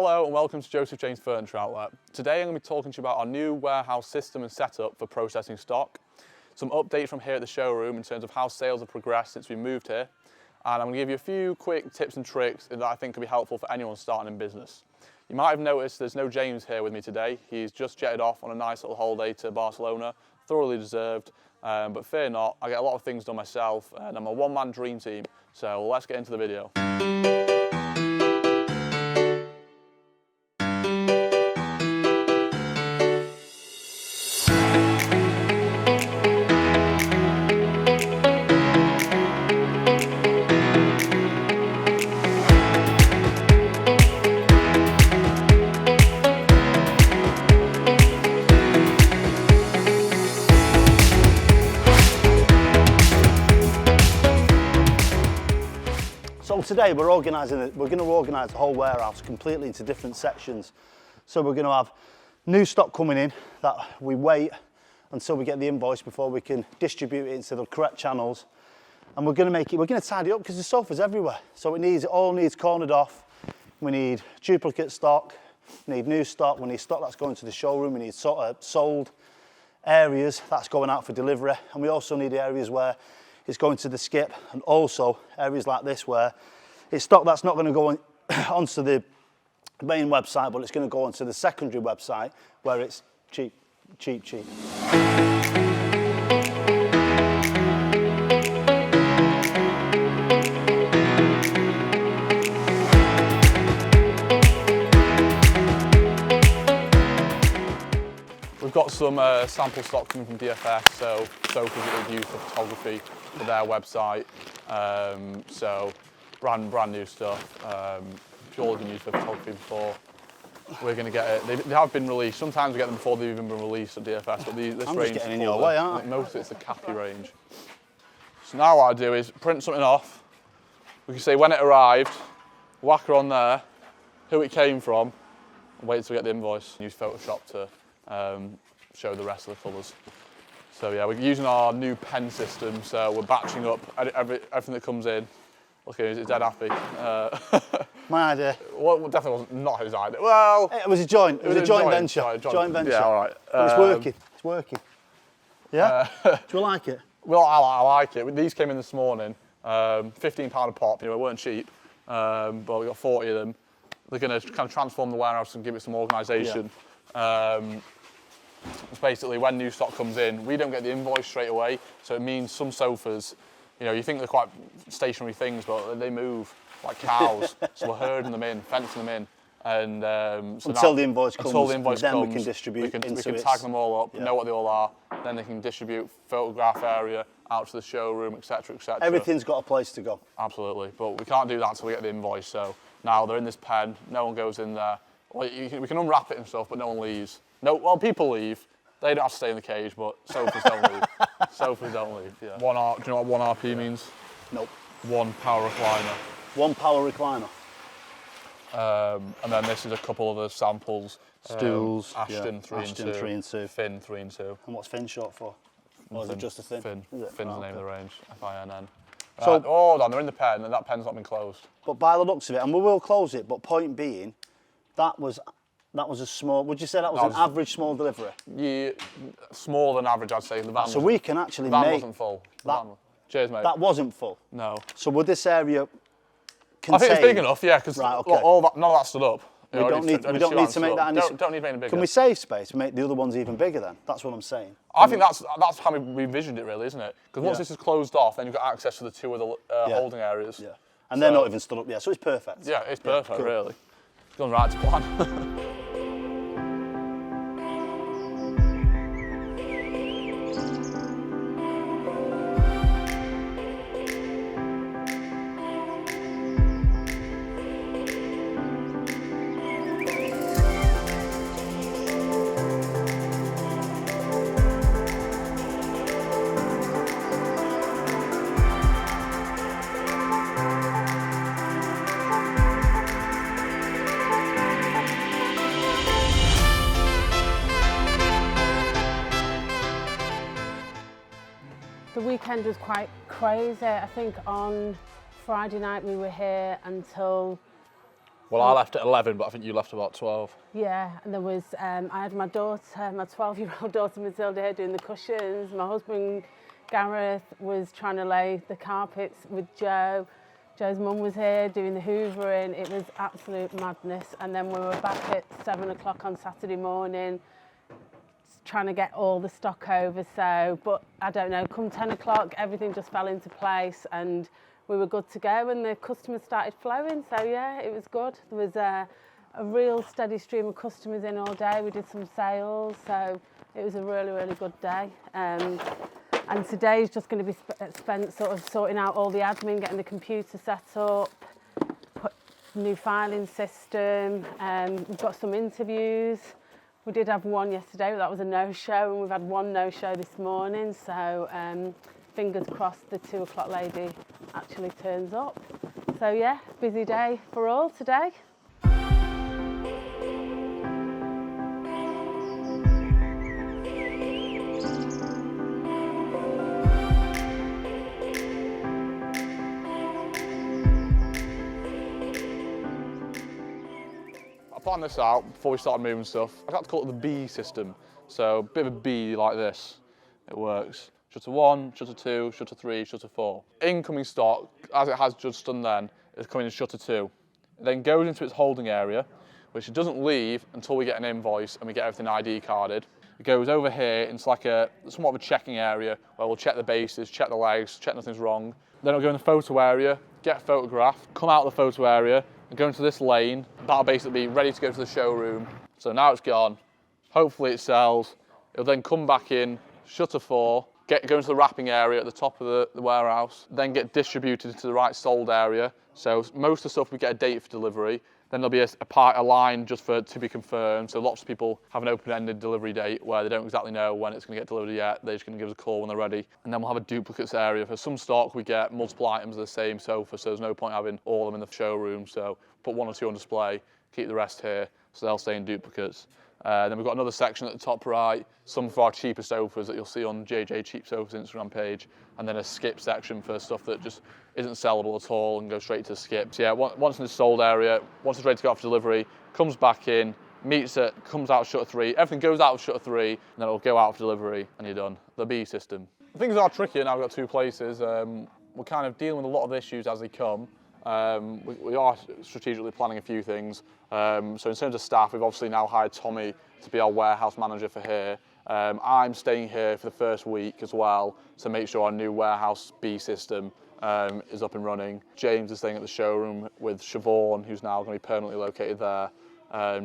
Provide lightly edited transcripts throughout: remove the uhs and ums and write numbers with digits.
Hello and welcome to Joseph James Furniture Outlet. Today I'm going to be talking to you about our new warehouse system and setup for processing stock, some updates from here at the showroom in terms of how sales have progressed since we moved here, and I'm going to give you a few quick tips and tricks that I think could be helpful for anyone starting in business. You might have noticed there's no James here with me today. He's just jetted off on a nice little holiday to Barcelona, thoroughly deserved, but fear not, I get a lot of things done myself and I'm a one-man dream team, so let's get into the video. So today we're going to organise the whole warehouse completely into different sections. So we're going to have new stock coming in that we wait until we get the invoice before we can distribute it into the correct channels. And we're going to tidy up because the sofas everywhere. So it all needs cornered off. We need duplicate stock, we need new stock, we need stock that's going to the showroom, we need sold areas that's going out for delivery. And we also need areas where it's going to the skip, and also areas like this where it's stock that's not going to go onto the main website, but it's going to go onto the secondary website where it's cheap. We've got some sample stock coming from BTS, so sofas that they've used for photography for their website. So brand new stuff. Purely been used for photography before. We're going to get it. They have been released. Sometimes we get them before they've even been released at DFS, but this I'm range just getting in your way, aren't I? Most of it's the Cappy range. So now what I do is print something off. We can say when it arrived, whack her on there, who it came from, and wait till we get the invoice. Use Photoshop to show the rest of the colours. So yeah, we're using our new pen system, so we're batching up everything that comes in. Look at him, he's dead happy. My idea. Well, definitely wasn't not his idea. Well, it was a joint venture. Sorry, joint venture. Yeah, all right. But it's working. Yeah? Do you like it? Well, I like it. These came in this morning, £15 a pop. You know, it weren't cheap, but we got 40 of them. They're going to kind of transform the warehouse and give it some organisation. Yeah. It's basically when new stock comes in, we don't get the invoice straight away, so it means some sofas, you know, you think they're quite stationary things, but they move like cows. So we're herding them in, fencing them in, and so until the invoice comes, then we can distribute. We can into tag them all up, know what they all are, then they can distribute photograph area out to the showroom, etc., etc. Everything's got a place to go. Absolutely, but we can't do that until we get the invoice. So now they're in this pen, no one goes in there. Well, we can unwrap it and stuff, but no one leaves. No, well, people leave. They don't have to stay in the cage, but sofas don't leave. Sofas don't leave, yeah. Do you know what 1 RP means? Nope. 1 power recliner. 1 power recliner. And then this is a couple of the samples. Stools. Ashton 3 and 2. Finn 3 and 2. And what's Finn short for? Or is it just a Finn? Finn. Finn's the name of the range. F-I-N-N. So, hold on, they're in the pen, and that pen's not been closed. But by the looks of it, and we will close it, but point being, that was a small, would you say that was an average small delivery? Yeah, smaller than average, I'd say. The van so we can actually the van wasn't full. Cheers, mate. That wasn't full? No. So would this area contain... I think it's big enough, yeah, because none of that stood up. We don't need to make that any... Don't need to make it bigger. Can we save space and make the other ones even bigger then? That's what I'm saying. I think that's how we envisioned it really, isn't it? Because once this is closed off, then you've got access to the 2 other holding areas. Yeah. And they're not even stood up yet, so it's perfect. Yeah, it's perfect, cool. Really. It's gone right to plan. The weekend was quite crazy. I think on Friday night we were here until Well, I left at 11, but I think you left about 12. Yeah, and there was, I had my daughter, my 12-year-old daughter Matilda here doing the cushions. My husband Gareth was trying to lay the carpets with Joe. Joe's mum was here doing the hoovering. It was absolute madness. And then we were back at 7 o'clock on Saturday morning trying to get all the stock over. So, but I don't know, come 10 o'clock, everything just fell into place and we were good to go and the customers started flowing. So yeah, it was good. There was a real steady stream of customers in all day. We did some sales, so it was a really, really good day. And today is just going to be spent sort of sorting out all the admin, getting the computer set up, new filing system. We've got some interviews. We did have one yesterday, but that was a no-show, and we've had one no-show this morning. So fingers crossed the 2 o'clock lady actually turns up. So yeah, busy day for all today. I planned this out before we started moving stuff. I like to call it the B system. So a bit of a B like this. It works. Shutter 1, shutter 2, shutter 3, shutter 4. Incoming stock, as it has just done then, is coming in shutter 2. It then goes into its holding area, which it doesn't leave until we get an invoice and we get everything ID carded. It goes over here into like somewhat of a checking area where we'll check the bases, check the legs, check nothing's wrong. Then it'll go in the photo area, get a photograph, come out of the photo area and go into this lane. That'll basically be ready to go to the showroom. So now it's gone. Hopefully it sells. It'll then come back in, shutter 4, go into the wrapping area at the top of the warehouse, then get distributed to the right sold area. So most of the stuff we get a date for delivery. Then there'll be a line just to be confirmed. So lots of people have an open-ended delivery date where they don't exactly know when it's going to get delivered yet. They're just going to give us a call when they're ready. And then we'll have a duplicates area. For some stock, we get multiple items of the same sofa, so there's no point having all of them in the showroom. So put 1 or 2 on display, keep the rest here, so they'll stay in duplicates. Then we've got another section at the top right, some of our cheaper sofas that you'll see on JJ Cheap Sofas Instagram page, and then a skip section for stuff that just isn't sellable at all and goes straight to skips. Yeah, once in the sold area, once it's ready to go out for delivery, comes back in, meets it, comes out of shutter 3, everything goes out of shutter 3, and then it'll go out for delivery, and you're done. The B system. Things are trickier now, we've got 2 places. We're kind of dealing with a lot of issues as they come. We are strategically planning a few things. So in terms of staff, we've obviously now hired Tommy to be our warehouse manager for here. I'm staying here for the first week as well to make sure our new warehouse B system is up and running. James is staying at the showroom with Siobhan, who's now going to be permanently located there,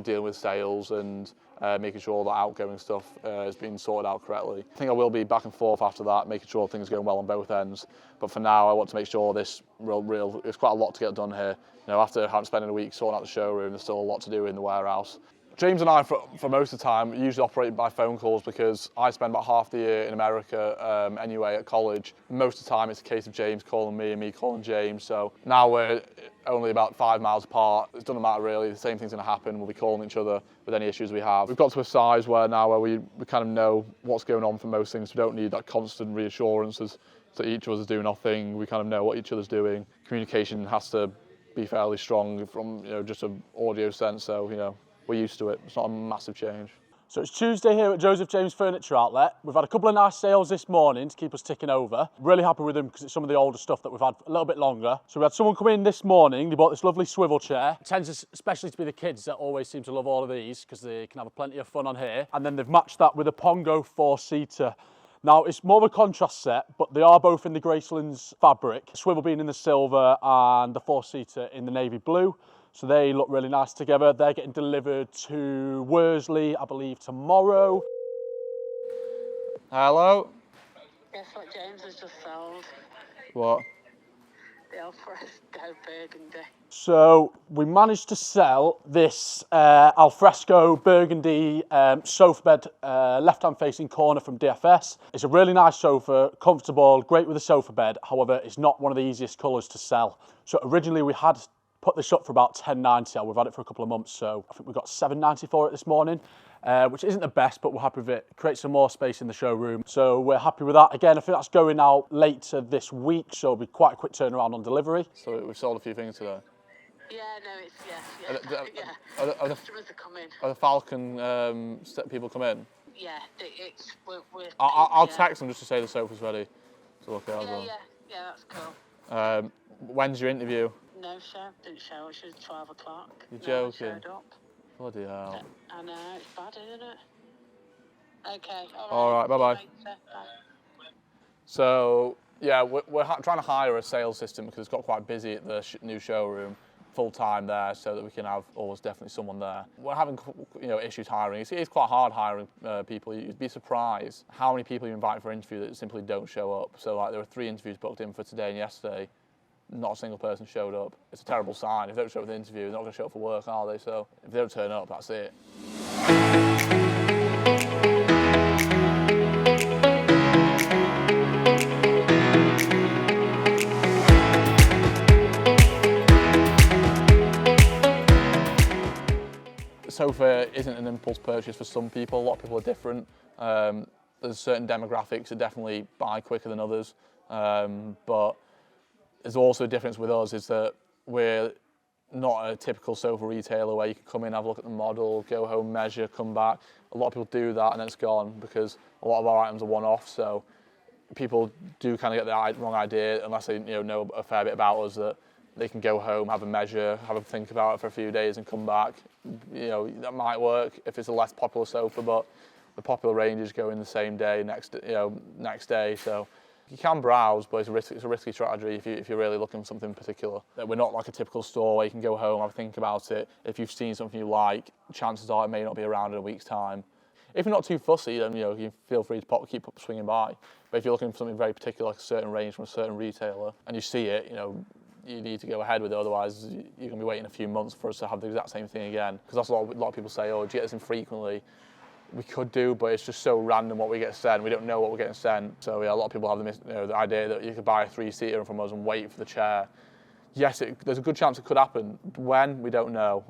dealing with sales and making sure all the outgoing stuff is being sorted out correctly. I think I will be back and forth after that, making sure things are going well on both ends. But for now, I want to make sure there's quite a lot to get done here. You know, after spending a week sorting out the showroom, there's still a lot to do in the warehouse. James and I, for most of the time, usually operate by phone calls because I spend about half the year in America anyway at college. Most of the time, it's a case of James calling me and me calling James. So now we're only about 5 miles apart. It doesn't matter really. The same thing's going to happen. We'll be calling each other with any issues we have. We've got to a size where we kind of know what's going on for most things. We don't need that constant reassurance as to each of us is doing our thing. We kind of know what each other's doing. Communication has to be fairly strong from just an audio sense. So we're used to it. It's not a massive change. So it's Tuesday here at Joseph James Furniture Outlet. We've had a couple of nice sales this morning to keep us ticking over. Really happy with them because it's some of the older stuff that we've had a little bit longer. So we had someone come in this morning. They bought this lovely swivel chair. It tends especially to be the kids that always seem to love all of these because they can have plenty of fun on here. And then they've matched that with a Pongo 4-seater. Now, it's more of a contrast set, but they are both in the Gracelands fabric. The swivel being in the silver and the 4-seater in the navy blue. So they look really nice together. They're getting delivered to Worsley, I believe, tomorrow. Hello? Guess what James has just sold? What? The Alfresco Burgundy. So we managed to sell this Alfresco Burgundy sofa bed, left-hand facing corner from DFS. It's a really nice sofa, comfortable, great with a sofa bed. However, it's not one of the easiest colours to sell. So originally we had put this up for about $10.90. We've had it for a couple of months, so I think we got $7.90 for it this morning, which isn't the best, but we're happy with it. Creates some more space in the showroom, so we're happy with that. Again, I think that's going out later this week, so it'll be quite a quick turnaround on delivery. So we've sold a few things today. Yeah, no, it's, Are yeah, the, yeah. are the, are the, Customers are coming. are the Falcon people come in? Yeah, we're I'll yeah. text them just to say the sofa's ready to look at as Yeah, well. yeah, that's cool. When's your interview? No show, didn't show. She was 12 o'clock. You're No one joking. showed up. Bloody hell. I know, it's bad, isn't it? Okay, All right, bye-bye. See you later. Bye. So, yeah, we're trying to hire a sales system because it's got quite busy at the new showroom, full time there, so that we can have always definitely someone there. We're having issues hiring. It's quite hard hiring people. You'd be surprised how many people you invite for an interview that simply don't show up. So like there were 3 interviews booked in for today and yesterday. Not a single person showed up. It's a terrible sign. If they don't show up for the interview, they're not going to show up for work, are they? So if they don't turn up, that's it. The sofa isn't an impulse purchase for some people. A lot of people are different. There's certain demographics that definitely buy quicker than others, but there's also a difference with us is that we're not a typical sofa retailer where you can come in, have a look at the model, go home, measure, come back. A lot of people do that and then it's gone because a lot of our items are one-off. So people do kind of get the wrong idea unless they know a fair bit about us, that they can go home, have a measure, have a think about it for a few days and come back. That might work if it's a less popular sofa, but the popular ranges go in the same day, next day. So you can browse, but it's a risky strategy if you're really looking for something particular. We're not like a typical store where you can go home, have a think about it. If you've seen something you like, chances are it may not be around in a week's time. If you're not too fussy, then you feel free to keep swinging by. But if you're looking for something very particular, like a certain range from a certain retailer, and you see it, you need to go ahead with it. Otherwise, you're going to be waiting a few months for us to have the exact same thing again. Because that's a lot of people say, "Oh, do you get this in frequently?" We could do, but it's just so random what we get sent. We don't know what we're getting sent. So yeah, a lot of people have the idea that you could buy a 3-seater from us and wait for the chair. Yes, there's a good chance it could happen. When, we don't know.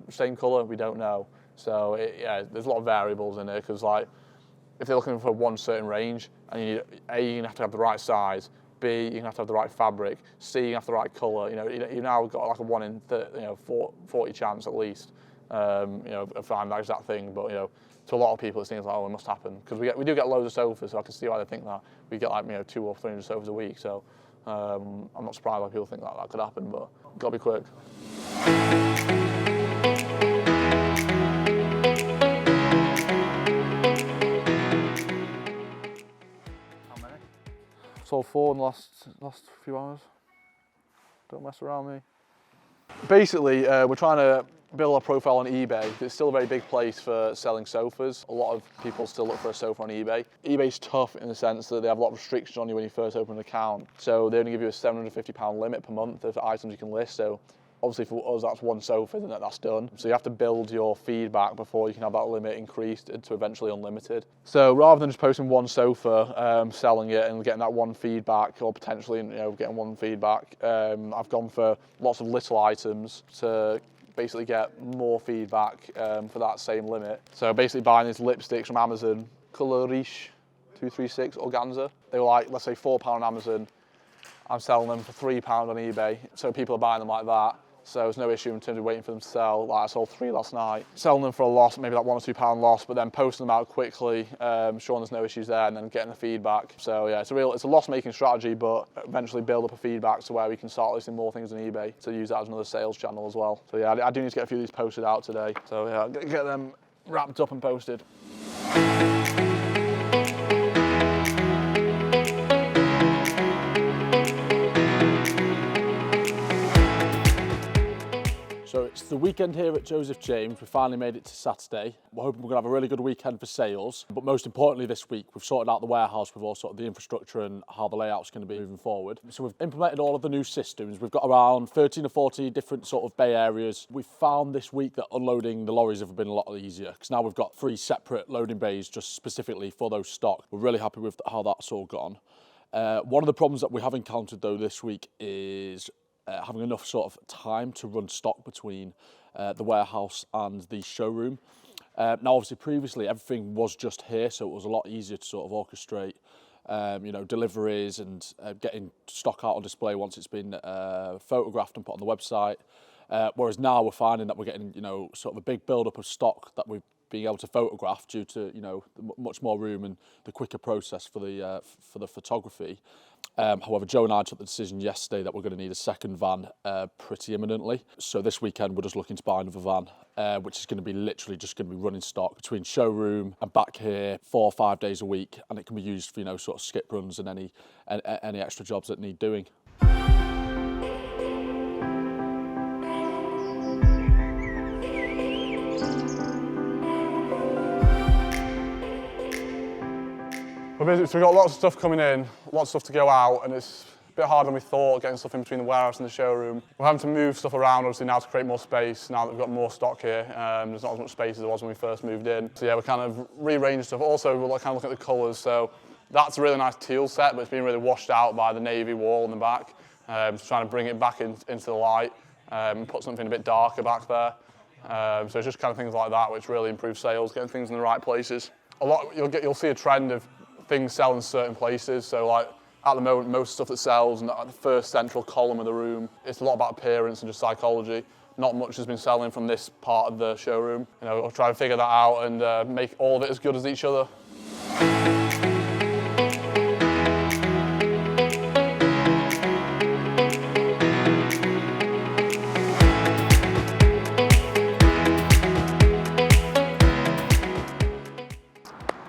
Same colour, we don't know. So there's a lot of variables in it because if they're looking for one certain range, and you're going to have to have the right size. B, you're going to have to have the right fabric. C, you're going to have the right colour. You now got like a 1 in 40 chance at least. Of finding that exact thing, but to a lot of people it seems like, oh, it must happen, because we do get loads of sofas, so I can see why they think that. We get like 200 or 300 sofas a week, so I'm not surprised why people think that could happen, but gotta be quick. How many? Sold 4 in the last few hours. Don't mess around me. Basically, we're trying to build a profile on eBay. It's still a very big place for selling sofas. A lot of people still look for a sofa on eBay. eBay's tough in the sense that they have a lot of restrictions on you when you first open an account. So they only give you a £750 limit per month of items you can list. So obviously for us, that's one sofa, then that's done. So you have to build your feedback before you can have that limit increased to eventually unlimited. So rather than just posting one sofa, selling it and getting that one feedback, or potentially getting one feedback, I've gone for lots of little items to basically get more feedback for that same limit. So basically buying these lipsticks from Amazon, Colour Riche 236 organza. They were like, let's say £4 on Amazon. I'm selling them for £3 on eBay. So people are buying them like that. So there's no issue in terms of waiting for them to sell. Like I sold 3 last night. Selling them for a loss, maybe like £1 or £2 loss, but then posting them out quickly, showing there's no issues there, and then getting the feedback. So yeah, it's a loss-making strategy, but eventually build up a feedback to where we can start listing more things on eBay to use that as another sales channel as well. So yeah, I do need to get a few of these posted out today. So yeah, get them wrapped up and posted. So it's the weekend here at Joseph James. We finally made it to Saturday. We're hoping we're going to have a really good weekend for sales. But most importantly this week, we've sorted out the warehouse with all sort of the infrastructure and how the layout's going to be moving forward. So we've implemented all of the new systems. We've got around 13 or 14 different sort of bay areas. We found this week that unloading the lorries have been a lot easier because now we've got 3 separate loading bays just specifically for those stock. We're really happy with how that's all gone. One of the problems that we have encountered though this week is having enough sort of time to run stock between the warehouse and the showroom. Now obviously previously everything was just here, so it was a lot easier to sort of orchestrate deliveries and getting stock out on display once it's been photographed and put on the website. Whereas now we're finding that we're getting, sort of a big build-up of stock that we've been able to photograph due to, the much more room and the quicker process for the photography. However, Joe and I took the decision yesterday that we're going to need a second van pretty imminently. So this weekend we're just looking to buy another van, which is going to be literally just going to be running stock between showroom and back here 4 or 5 days a week, and it can be used for sort of skip runs and any extra jobs that need doing. So we've got lots of stuff coming in, lots of stuff to go out, and it's a bit harder than we thought getting stuff in between the warehouse and the showroom. We're having to move stuff around obviously now to create more space, now that we've got more stock here. There's not as much space as there was when we first moved in. So yeah, we're kind of rearranging stuff. Also, we're kind of looking at the colours, so that's a really nice teal set, but it's been really washed out by the navy wall in the back. Just trying to bring it back into the light and put something a bit darker back there. So it's just kind of things like that which really improve sales, getting things in the right places. You'll see a trend of things sell in certain places. So like at the moment, most stuff that sells at the first central column of the room, it's a lot about appearance and just psychology. Not much has been selling from this part of the showroom. We'll try and figure that out and make all of it as good as each other.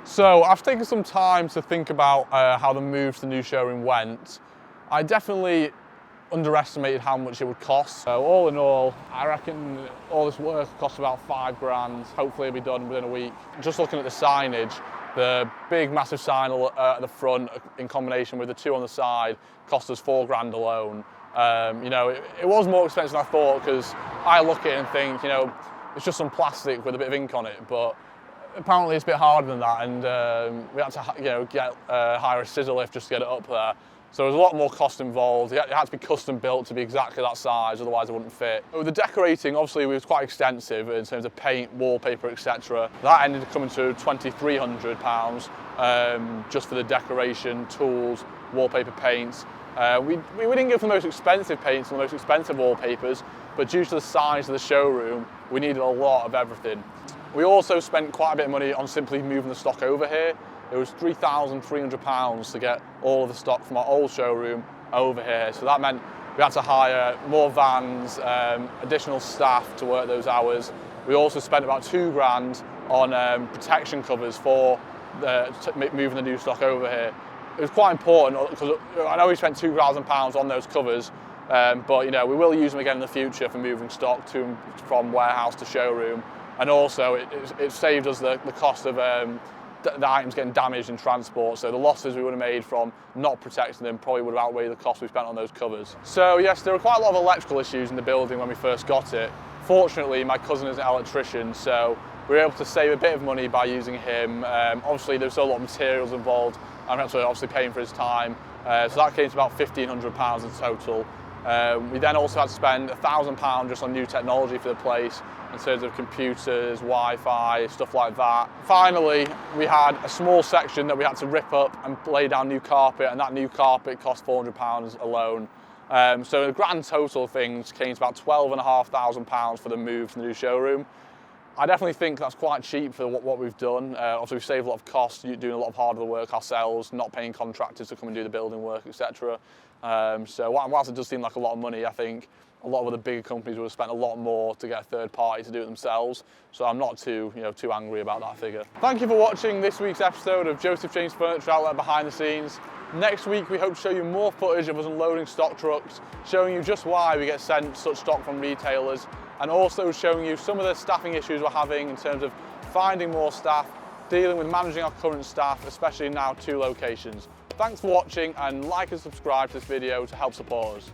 So I've taken some time to think about how the move to the new showroom went. I definitely underestimated how much it would cost. So all in all, I reckon all this work cost about £5 grand. Hopefully it'll be done within a week. Just looking at the signage, the big massive sign at the front in combination with the two on the side cost us £4 grand alone. It was more expensive than I thought because I look at it and think, it's just some plastic with a bit of ink on it, but apparently it's a bit harder than that, and we had to hire a scissor lift just to get it up there. So there was a lot more cost involved. It had to be custom built to be exactly that size, otherwise it wouldn't fit. With the decorating, obviously, it was quite extensive in terms of paint, wallpaper, etc. That ended up coming to £2,300 just for the decoration, tools, wallpaper paints. We didn't go for the most expensive paints and the most expensive wallpapers, but due to the size of the showroom, we needed a lot of everything. We also spent quite a bit of money on simply moving the stock over here. It was £3,300 to get all of the stock from our old showroom over here. So that meant we had to hire more vans, additional staff to work those hours. We also spent about £2 grand on protection covers for moving the new stock over here. It was quite important because I know we spent £2,000 on those covers, but we will use them again in the future for moving stock to and from warehouse to showroom. And also, it saved us the cost of the items getting damaged in transport. So the losses we would have made from not protecting them probably would have outweighed the cost we spent on those covers. So yes, there were quite a lot of electrical issues in the building when we first got it. Fortunately, my cousin is an electrician, so we were able to save a bit of money by using him. Obviously, there's a lot of materials involved. I'm obviously paying for his time. So that came to about £1,500 in total. We then also had to spend £1,000 just on new technology for the place, in terms of computers, Wi-Fi, stuff like that. Finally, we had a small section that we had to rip up and lay down new carpet, and that new carpet cost £400 alone. So the grand total of things came to about £12,500 for the move to the new showroom. I definitely think that's quite cheap for what we've done. Obviously, we've saved a lot of costs, doing a lot of harder work ourselves, not paying contractors to come and do the building work, etc. So whilst it does seem like a lot of money, I think a lot of other bigger companies would have spent a lot more to get a third party to do it themselves. So I'm not too angry about that figure. Thank you for watching this week's episode of Joseph James Furniture Outlet Behind the Scenes. Next week, we hope to show you more footage of us unloading stock trucks, showing you just why we get sent such stock from retailers, and also showing you some of the staffing issues we're having in terms of finding more staff, dealing with managing our current staff, especially in now 2 locations. Thanks for watching, and like and subscribe to this video to help support us.